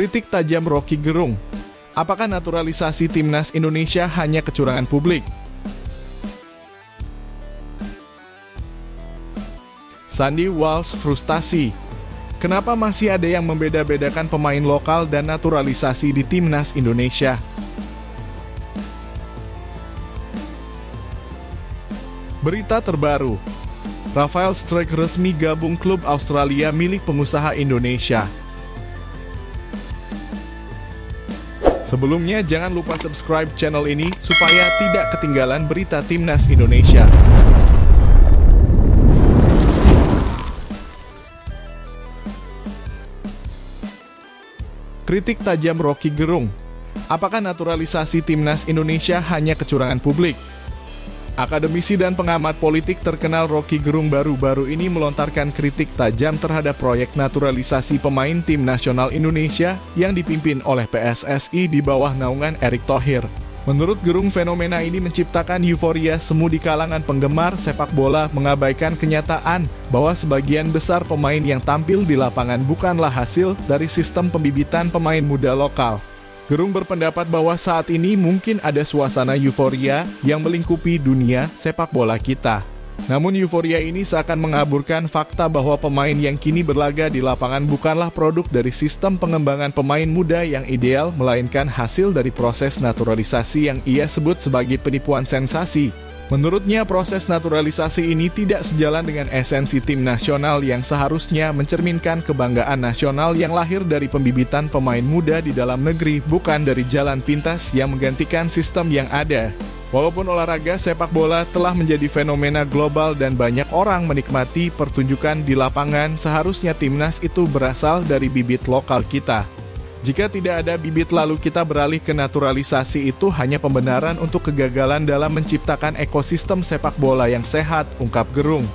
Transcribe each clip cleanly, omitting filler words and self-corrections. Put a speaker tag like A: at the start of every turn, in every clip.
A: Kritik tajam Rocky Gerung. Apakah naturalisasi timnas Indonesia hanya kecurangan publik? Sandy Walsh frustasi. Kenapa masih ada yang membeda-bedakan pemain lokal dan naturalisasi di timnas Indonesia? Berita terbaru. Rafael Struijk resmi gabung klub Australia milik pengusaha Indonesia. Sebelumnya jangan lupa subscribe channel ini supaya tidak ketinggalan berita timnas Indonesia. Kritik tajam Rocky Gerung. Apakah naturalisasi timnas Indonesia hanya kecurangan publik? Akademisi dan pengamat politik terkenal Rocky Gerung baru-baru ini melontarkan kritik tajam terhadap proyek naturalisasi pemain tim nasional Indonesia yang dipimpin oleh PSSI di bawah naungan Erick Thohir. Menurut Gerung, fenomena ini menciptakan euforia semu di kalangan penggemar sepak bola, mengabaikan kenyataan bahwa sebagian besar pemain yang tampil di lapangan bukanlah hasil dari sistem pembibitan pemain muda lokal. Gerung berpendapat bahwa saat ini mungkin ada suasana euforia yang melingkupi dunia sepak bola kita. Namun euforia ini seakan mengaburkan fakta bahwa pemain yang kini berlaga di lapangan bukanlah produk dari sistem pengembangan pemain muda yang ideal, melainkan hasil dari proses naturalisasi yang ia sebut sebagai penipuan sensasi. Menurutnya, proses naturalisasi ini tidak sejalan dengan esensi tim nasional yang seharusnya mencerminkan kebanggaan nasional yang lahir dari pembibitan pemain muda di dalam negeri, bukan dari jalan pintas yang menggantikan sistem yang ada. Walaupun olahraga sepak bola telah menjadi fenomena global dan banyak orang menikmati pertunjukan di lapangan, seharusnya timnas itu berasal dari bibit lokal kita. Jika tidak ada bibit lalu kita beralih ke naturalisasi, itu hanya pembenaran untuk kegagalan dalam menciptakan ekosistem sepak bola yang sehat, ungkap Gerung.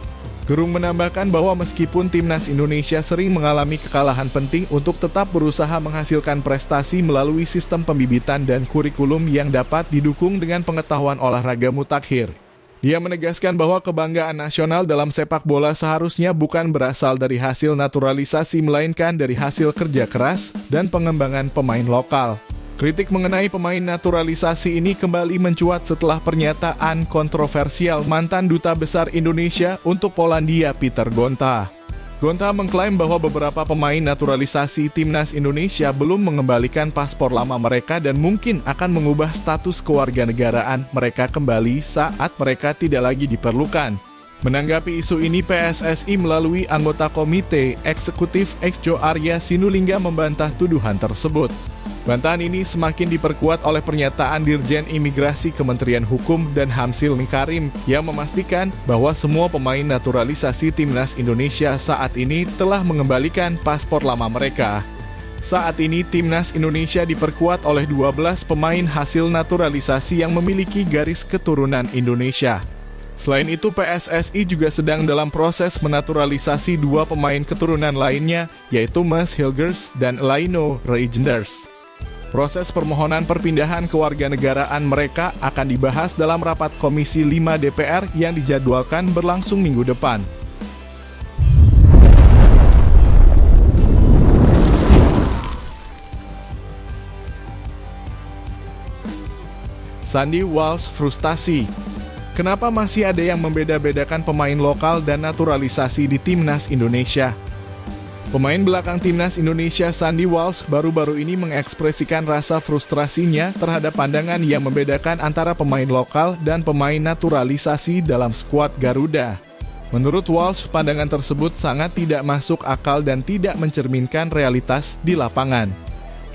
A: Gerung menambahkan bahwa meskipun timnas Indonesia sering mengalami kekalahan penting untuk tetap berusaha menghasilkan prestasi melalui sistem pembibitan dan kurikulum yang dapat didukung dengan pengetahuan olahraga mutakhir. Dia menegaskan bahwa kebanggaan nasional dalam sepak bola seharusnya bukan berasal dari hasil naturalisasi, melainkan dari hasil kerja keras dan pengembangan pemain lokal. Kritik mengenai pemain naturalisasi ini kembali mencuat setelah pernyataan kontroversial mantan Duta Besar Indonesia untuk Polandia, Peter Gonta. Gonta mengklaim bahwa beberapa pemain naturalisasi timnas Indonesia belum mengembalikan paspor lama mereka dan mungkin akan mengubah status kewarganegaraan mereka kembali saat mereka tidak lagi diperlukan. Menanggapi isu ini, PSSI melalui anggota komite eksekutif Exjo Arya Sinulinga membantah tuduhan tersebut. Bantahan ini semakin diperkuat oleh pernyataan Dirjen Imigrasi Kementerian Hukum dan HAM Silmi Karim yang memastikan bahwa semua pemain naturalisasi timnas Indonesia saat ini telah mengembalikan paspor lama mereka. Saat ini timnas Indonesia diperkuat oleh 12 pemain hasil naturalisasi yang memiliki garis keturunan Indonesia. Selain itu, PSSI juga sedang dalam proses menaturalisasi 2 pemain keturunan lainnya, yaitu Mas Hilgers dan Laino Reijenders. Proses permohonan perpindahan kewarganegaraan mereka akan dibahas dalam rapat Komisi 5 DPR yang dijadwalkan berlangsung minggu depan. Sandy Walsh frustasi. Kenapa masih ada yang membeda-bedakan pemain lokal dan naturalisasi di timnas Indonesia? Pemain belakang timnas Indonesia Sandy Walsh baru-baru ini mengekspresikan rasa frustrasinya terhadap pandangan yang membedakan antara pemain lokal dan pemain naturalisasi dalam skuad Garuda. Menurut Walsh, pandangan tersebut sangat tidak masuk akal dan tidak mencerminkan realitas di lapangan.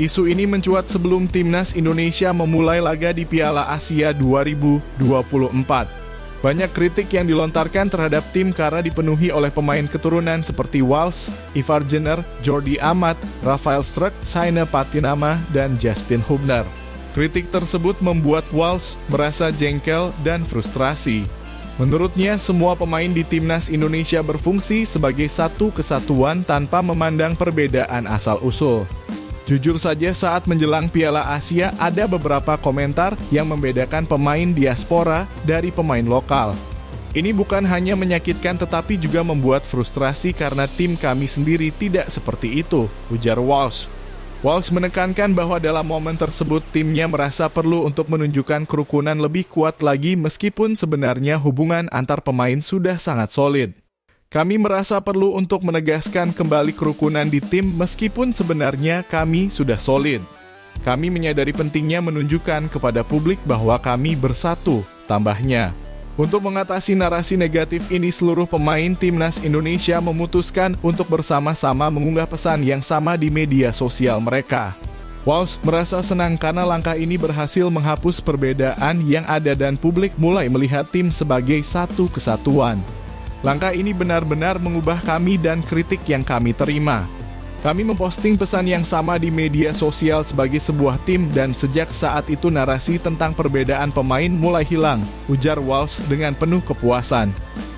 A: Isu ini mencuat sebelum timnas Indonesia memulai laga di Piala Asia 2024. Banyak kritik yang dilontarkan terhadap tim karena dipenuhi oleh pemain keturunan seperti Walsh, Ivar Jenner, Jordi Amat, Rafael Struijk, Saina Patinama, dan Justin Hubner. Kritik tersebut membuat Walsh merasa jengkel dan frustrasi. Menurutnya, semua pemain di timnas Indonesia berfungsi sebagai satu kesatuan tanpa memandang perbedaan asal-usul. Jujur saja, saat menjelang Piala Asia ada beberapa komentar yang membedakan pemain diaspora dari pemain lokal. Ini bukan hanya menyakitkan tetapi juga membuat frustrasi karena tim kami sendiri tidak seperti itu, ujar Walsh. Walsh menekankan bahwa dalam momen tersebut timnya merasa perlu untuk menunjukkan kerukunan lebih kuat lagi meskipun sebenarnya hubungan antar pemain sudah sangat solid. Kami merasa perlu untuk menegaskan kembali kerukunan di tim meskipun sebenarnya kami sudah solid. Kami menyadari pentingnya menunjukkan kepada publik bahwa kami bersatu, tambahnya. Untuk mengatasi narasi negatif ini, seluruh pemain Timnas Indonesia memutuskan untuk bersama-sama mengunggah pesan yang sama di media sosial mereka. Walsh merasa senang karena langkah ini berhasil menghapus perbedaan yang ada dan publik mulai melihat tim sebagai satu kesatuan. Langkah ini benar-benar mengubah kami dan kritik yang kami terima. Kami memposting pesan yang sama di media sosial sebagai sebuah tim dan sejak saat itu narasi tentang perbedaan pemain mulai hilang, ujar Walsh dengan penuh kepuasan.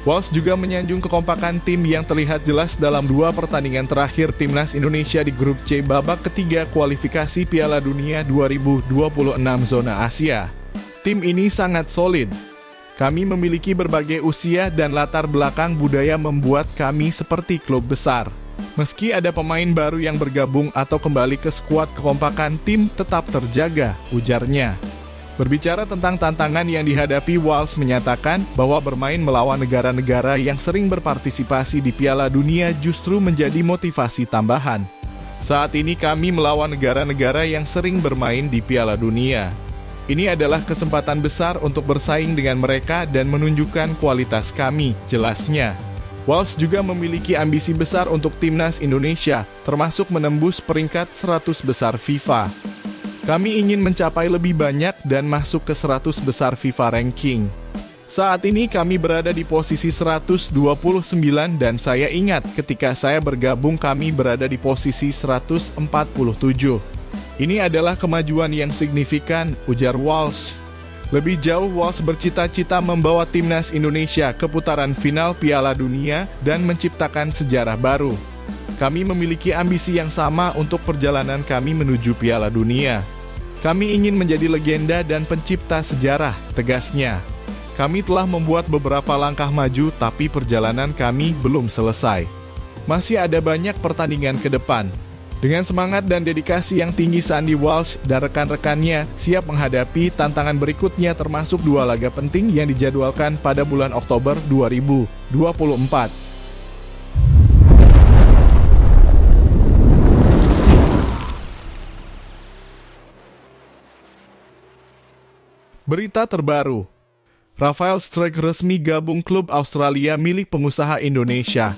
A: Walsh juga menyanjung kekompakan tim yang terlihat jelas dalam 2 pertandingan terakhir Timnas Indonesia di grup C babak ketiga kualifikasi Piala Dunia 2026 zona Asia. Tim ini sangat solid. Kami memiliki berbagai usia dan latar belakang budaya membuat kami seperti klub besar. Meski ada pemain baru yang bergabung atau kembali ke skuad, kekompakan tim tetap terjaga, ujarnya. Berbicara tentang tantangan yang dihadapi, Walsh menyatakan bahwa bermain melawan negara-negara yang sering berpartisipasi di Piala Dunia justru menjadi motivasi tambahan. Saat ini kami melawan negara-negara yang sering bermain di Piala Dunia. Ini adalah kesempatan besar untuk bersaing dengan mereka dan menunjukkan kualitas kami, jelasnya. Walsh juga memiliki ambisi besar untuk Timnas Indonesia, termasuk menembus peringkat 100 besar FIFA. Kami ingin mencapai lebih banyak dan masuk ke 100 besar FIFA ranking. Saat ini kami berada di posisi 129 dan saya ingat ketika saya bergabung kami berada di posisi 147. Ini adalah kemajuan yang signifikan, ujar Walsh. Lebih jauh, Walsh bercita-cita membawa Timnas Indonesia ke putaran final Piala Dunia dan menciptakan sejarah baru. Kami memiliki ambisi yang sama untuk perjalanan kami menuju Piala Dunia. Kami ingin menjadi legenda dan pencipta sejarah, tegasnya. Kami telah membuat beberapa langkah maju, tapi perjalanan kami belum selesai. Masih ada banyak pertandingan ke depan. Dengan semangat dan dedikasi yang tinggi, Sandy Walsh dan rekan-rekannya siap menghadapi tantangan berikutnya termasuk 2 laga penting yang dijadwalkan pada bulan Oktober 2024. Berita terbaru, Rafael Struijk resmi gabung klub Australia milik pengusaha Indonesia.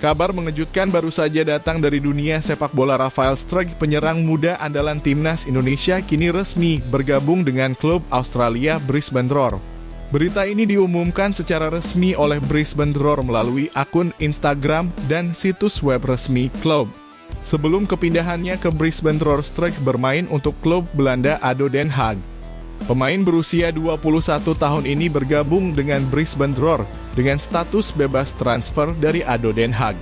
A: Kabar mengejutkan baru saja datang dari dunia sepak bola. Rafael Struijk, penyerang muda andalan Timnas Indonesia, kini resmi bergabung dengan klub Australia Brisbane Roar. Berita ini diumumkan secara resmi oleh Brisbane Roar melalui akun Instagram dan situs web resmi klub. Sebelum kepindahannya ke Brisbane Roar, Struijk bermain untuk klub Belanda ADO Den Haag. Pemain berusia 21 tahun ini bergabung dengan Brisbane Roar dengan status bebas transfer dari ADO Den Haag.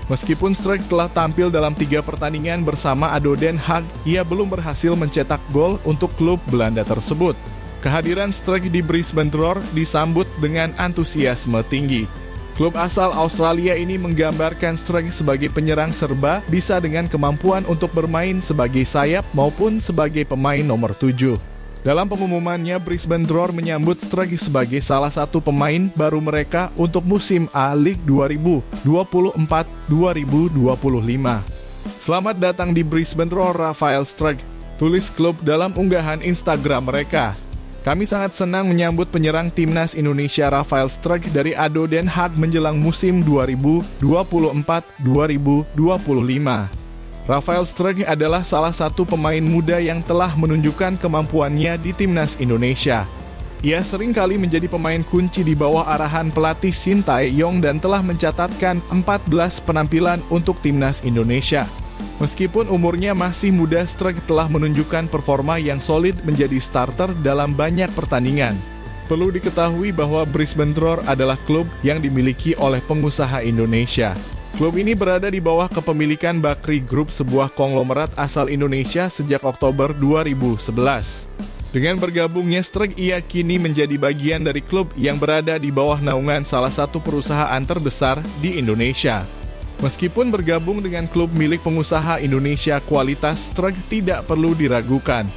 A: Meskipun Struijk telah tampil dalam 3 pertandingan bersama ADO Den Haag, ia belum berhasil mencetak gol untuk klub Belanda tersebut. Kehadiran Struijk di Brisbane Roar disambut dengan antusiasme tinggi. Klub asal Australia ini menggambarkan Struijk sebagai penyerang serba bisa dengan kemampuan untuk bermain sebagai sayap maupun sebagai pemain nomor 7. Dalam pengumumannya, Brisbane Roar menyambut Struijk sebagai salah satu pemain baru mereka untuk musim A-League 2024-2025. Selamat datang di Brisbane Roar, Rafael Struijk, tulis klub dalam unggahan Instagram mereka. Kami sangat senang menyambut penyerang Timnas Indonesia Rafael Struijk dari ADO Den Haag menjelang musim 2024-2025. Rafael Struijk adalah salah satu pemain muda yang telah menunjukkan kemampuannya di Timnas Indonesia. Ia sering kali menjadi pemain kunci di bawah arahan pelatih Shin Tae-yong dan telah mencatatkan 14 penampilan untuk Timnas Indonesia. Meskipun umurnya masih muda, Struijk telah menunjukkan performa yang solid menjadi starter dalam banyak pertandingan. Perlu diketahui bahwa Brisbane Roar adalah klub yang dimiliki oleh pengusaha Indonesia. Klub ini berada di bawah kepemilikan Bakri Group, sebuah konglomerat asal Indonesia sejak Oktober 2011. Dengan bergabungnya Struijk, ia kini menjadi bagian dari klub yang berada di bawah naungan salah satu perusahaan terbesar di Indonesia. Meskipun bergabung dengan klub milik pengusaha Indonesia Kualitas, Struijk tidak perlu diragukan.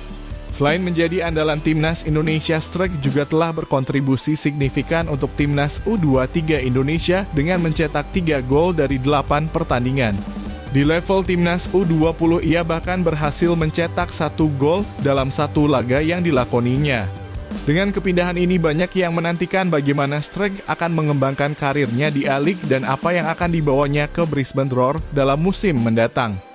A: Selain menjadi andalan timnas Indonesia, Struijk juga telah berkontribusi signifikan untuk timnas U23 Indonesia dengan mencetak 3 gol dari 8 pertandingan. Di level timnas U20, ia bahkan berhasil mencetak 1 gol dalam 1 laga yang dilakoninya. Dengan kepindahan ini, banyak yang menantikan bagaimana Struijk akan mengembangkan karirnya di A-League dan apa yang akan dibawanya ke Brisbane Roar dalam musim mendatang.